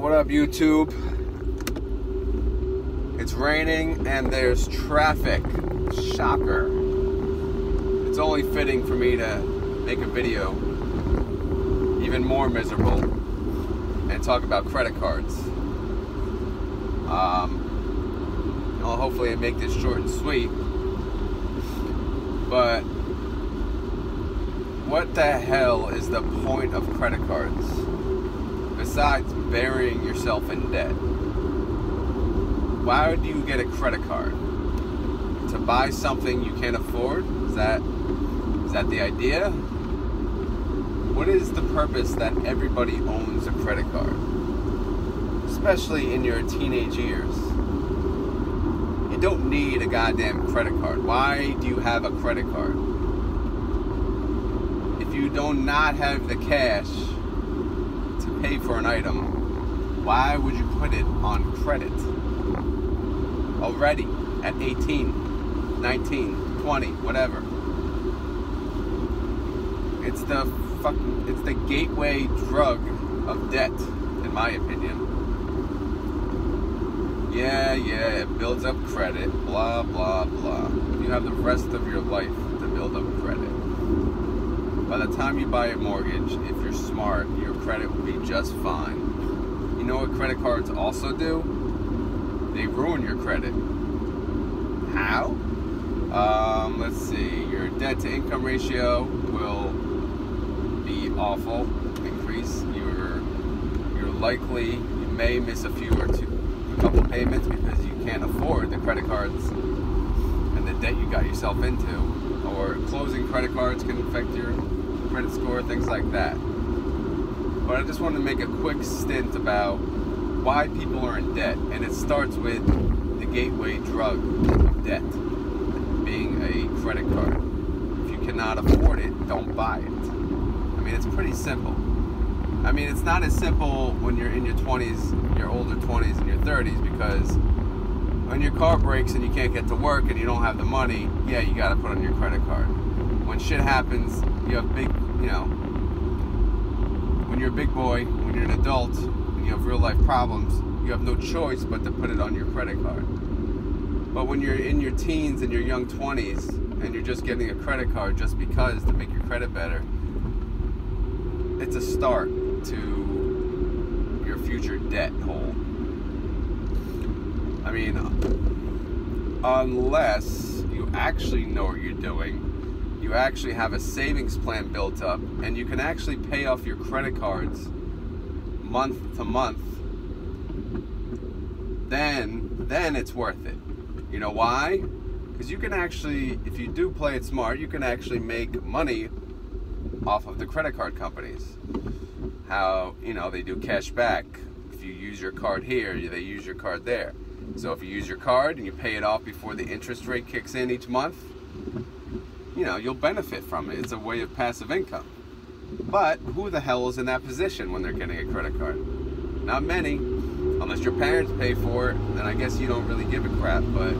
What up, YouTube? It's raining and there's traffic. Shocker. It's only fitting for me to make a video even more miserable and talk about credit cards. I'll hopefully make this short and sweet. But what the hell is the point of credit cards besides burying yourself in debt? Why do you get a credit card? To buy something you can't afford? Is that the idea? What is the purpose that everybody owns a credit card? Especially in your teenage years. You don't need a goddamn credit card. Why do you have a credit card? If you do not have the cash to pay for an item, why would you put it on credit? Already at 18, 19, 20, whatever. It's the gateway drug of debt, in my opinion. Yeah, it builds up credit, blah, blah, blah. You have the rest of your life to build up credit. By the time you buy a mortgage, if you're smart, your credit will be just fine. You know what credit cards also do? They ruin your credit. How? Let's see. Your debt to income ratio will be awful. Increase. You're likely, you may miss a couple payments because you can't afford the credit cards and the debt you got yourself into. Or closing credit cards can affect your credit score, things like that. But I just wanted to make a quick stint about why people are in debt, and it starts with the gateway drug of debt, being a credit card. If you cannot afford it, don't buy it. I mean, it's pretty simple. I mean, it's not as simple when you're in your 20s, your older 20s and your 30s, because when your car breaks and you can't get to work and you don't have the money, yeah, you gotta put on your credit card. When shit happens, you have when you're a big boy, when you're an adult, and you have real life problems, you have no choice but to put it on your credit card. But when you're in your teens and your young 20s, and you're just getting a credit card just because to make your credit better, it's a start to your future debt hole. I mean, unless you actually know what you're doing, you actually have a savings plan built up, and you can actually pay off your credit cards month to month, then it's worth it. You know why? Because you can actually, if you do play it smart, you can actually make money off of the credit card companies. How, they do cash back. If you use your card here, they use your card there. So if you use your card and you pay it off before the interest rate kicks in each month, you'll benefit from it. It's a way of passive income. But who the hell is in that position when they're getting a credit card? Not many. Unless your parents pay for it, then I guess you don't really give a crap. But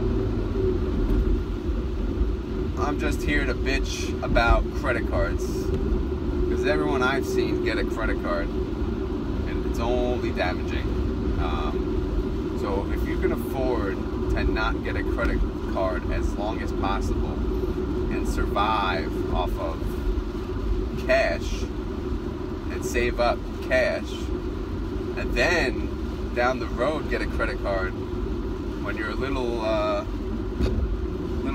I'm just here to bitch about credit cards, because everyone I've seen get a credit card, and it's only damaging. So if you can afford to not get a credit card as long as possible and survive off of cash and save up cash, and then down the road get a credit card when you're a little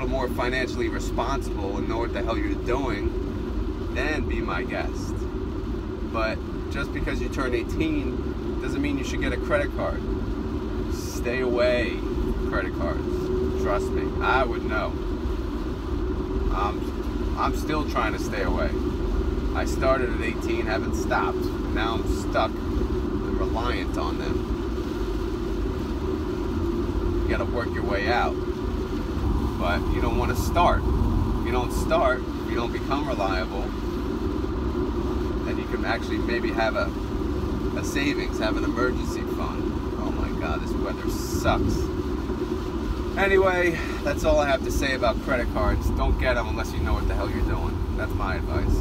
more financially responsible and know what the hell you're doing, then be my guest. But just because you turn 18 doesn't mean you should get a credit card. Stay away from credit cards. Trust me, I would know. I'm still trying to stay away. I started at 18, haven't stopped. Now I'm stuck and reliant on them. You gotta work your way out. But you don't want to start. If you don't start, if you don't become reliable, then you can actually maybe have a savings, have an emergency fund. Oh my God, this weather sucks. Anyway, that's all I have to say about credit cards. Don't get them unless you know what the hell you're doing. That's my advice.